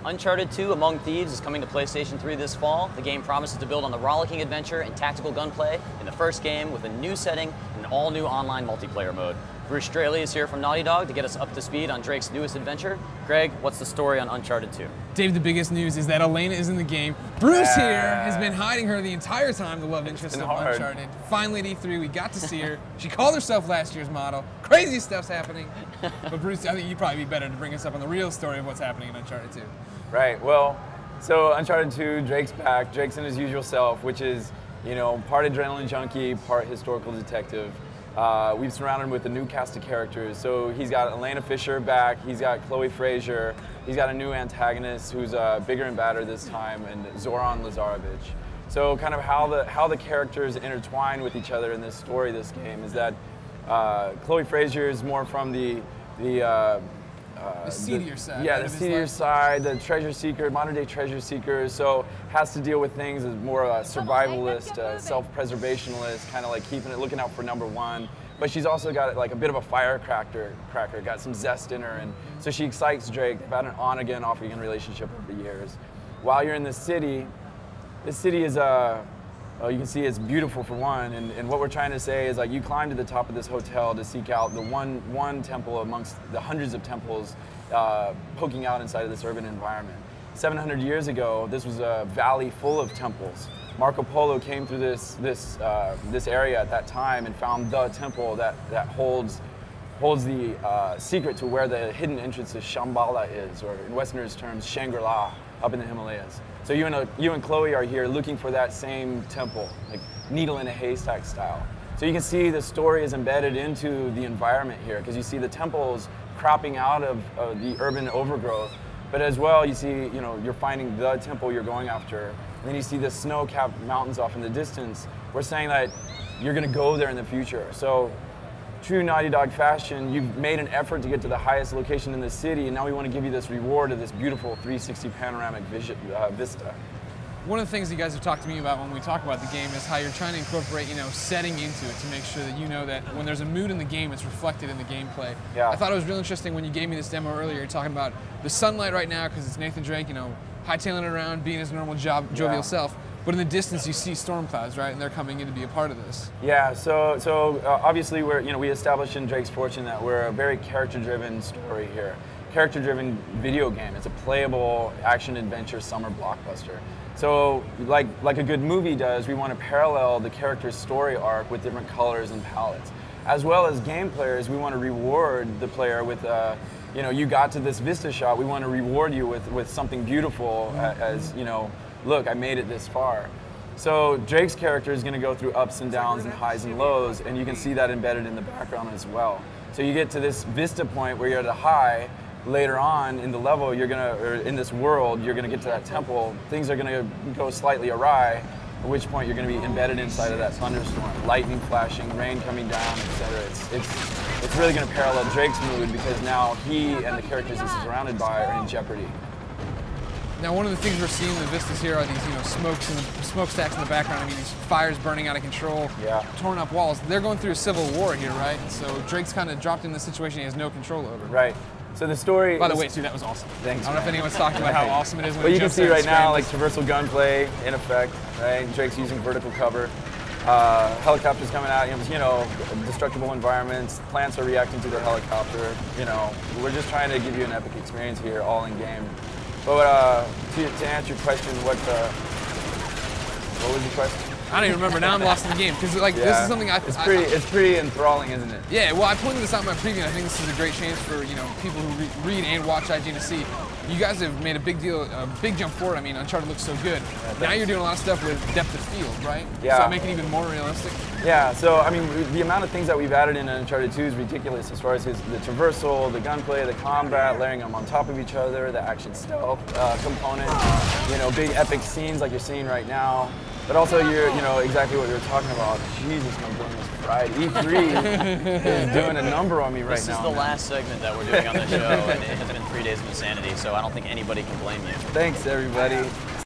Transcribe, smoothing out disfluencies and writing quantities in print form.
Uncharted 2 Among Thieves is coming to PlayStation 3 this fall. The game promises to build on the rollicking adventure and tactical gunplay in the first game with a new setting and an all-new online multiplayer mode. Bruce Straley is here from Naughty Dog to get us up to speed on Drake's newest adventure. Greg, what's the story on Uncharted 2? Dave, the biggest news is that Elena is in the game. Bruce here has been hiding her the entire time, the love interest of Uncharted. Finally at E3, we got to see her. She called herself last year's model. Crazy stuff's happening. But Bruce, I think you'd probably be better to bring us up on the real story of what's happening in Uncharted 2. Right, well, so Uncharted 2, Drake's back. Drake's in his usual self, which is, you know, part adrenaline junkie, part historical detective. We've surrounded him with a new cast of characters. So he's got Elena Fisher back, he's got Chloe Frazier, he's got a new antagonist who's bigger and badder this time, and Zoran Lazarevic. So kind of how the characters intertwine with each other in this story, this game, is that Chloe Frazier is more from the seedier side. Yeah, the seedier side, the treasure seeker, modern day treasure seeker. So has to deal with things as more a survivalist, self-preservationalist, kind of like looking out for number one. But she's also got like a bit of a firecracker, got some zest in her, and so she excites Drake. They've had an on-again, off-again relationship over the years. While you're in this city is you can see it's beautiful for one, and what we're trying to say is like you climb to the top of this hotel to seek out the one temple amongst the hundreds of temples poking out inside of this urban environment. 700 years ago, this was a valley full of temples. Marco Polo came through this area at that time and found the temple that holds the secret to where the hidden entrance to Shambhala is, or in Westerners' terms, Shangri-La, up in the Himalayas. So you and Chloe are here looking for that same temple, like needle in a haystack style. So you can see the story is embedded into the environment here, because you see the temples cropping out of the urban overgrowth, but as well you see, you're finding the temple you're going after, and then you see the snow-capped mountains off in the distance. We're saying that you're going to go there in the future. So true Naughty Dog fashion, you've made an effort to get to the highest location in the city, and now we want to give you this reward of this beautiful 360 panoramic vista. One of the things you guys have talked to me about when we talk about the game is how you're trying to incorporate, setting into it to make sure that you know that when there's a mood in the game, it's reflected in the gameplay. Yeah. I thought it was really interesting when you gave me this demo earlier, you're talking about the sunlight right now because it's Nathan Drake, hightailing it around, being his normal jovial self. But in the distance, you see storm clouds, right? And they're coming in to be a part of this. Yeah. So obviously, we established in Drake's Fortune that we're a very character-driven story here, character-driven video game. It's a playable action-adventure summer blockbuster. So, like a good movie does, we want to parallel the character's story arc with different colors and palettes, as well as game players. We want to reward the player with you got to this vista shot. We want to reward you with something beautiful, as look, I made it this far. So Drake's character is going to go through ups and downs and highs and lows, and you can see that embedded in the background as well. So you get to this vista point where you're at a high. Later on in the level, or in this world, you're going to get to that temple. Things are going to go slightly awry, at which point you're going to be embedded inside of that thunderstorm, lightning flashing, rain coming down, etc. It's really going to parallel Drake's mood, because now he and the characters he's surrounded by are in jeopardy. Now, one of the things we're seeing in the vistas here are these, smokestacks in the background. I mean, these fires burning out of control, torn up walls. They're going through a civil war here, right? So Drake's kind of dropped in this situation he has no control over. Right. So the story. By the way, too, that was awesome. Thanks. I don't know if anyone's talking about how awesome it is when But you can see right now, like scrambles. traversal gunplay in effect. Right. Drake's using vertical cover. Helicopters coming out. Destructible environments. Plants are reacting to the helicopter. We're just trying to give you an epic experience here, all in game. But to answer your question, what was your question? I don't even remember. Now I'm lost in the game because this is something It's pretty enthralling, isn't it? Yeah. Well, I pointed this out in my preview. And I think this is a great chance for people who read and watch IGN to see. You guys have made a big jump forward. I mean, Uncharted looks so good. Now you're doing a lot of stuff with depth of field, right? Yeah. So make it even more realistic. Yeah. So I mean, the amount of things that we've added in Uncharted 2 is ridiculous, as far as the traversal, the gunplay, the combat, layering them on top of each other, the action stealth component. Big epic scenes like you're seeing right now. But also, you're exactly what you're talking about. Jesus, my brain is fried. E3 is doing a number on me right now. This is the last segment that we're doing on the show, and it has been 3 days of insanity, so I don't think anybody can blame you. Thanks, everybody.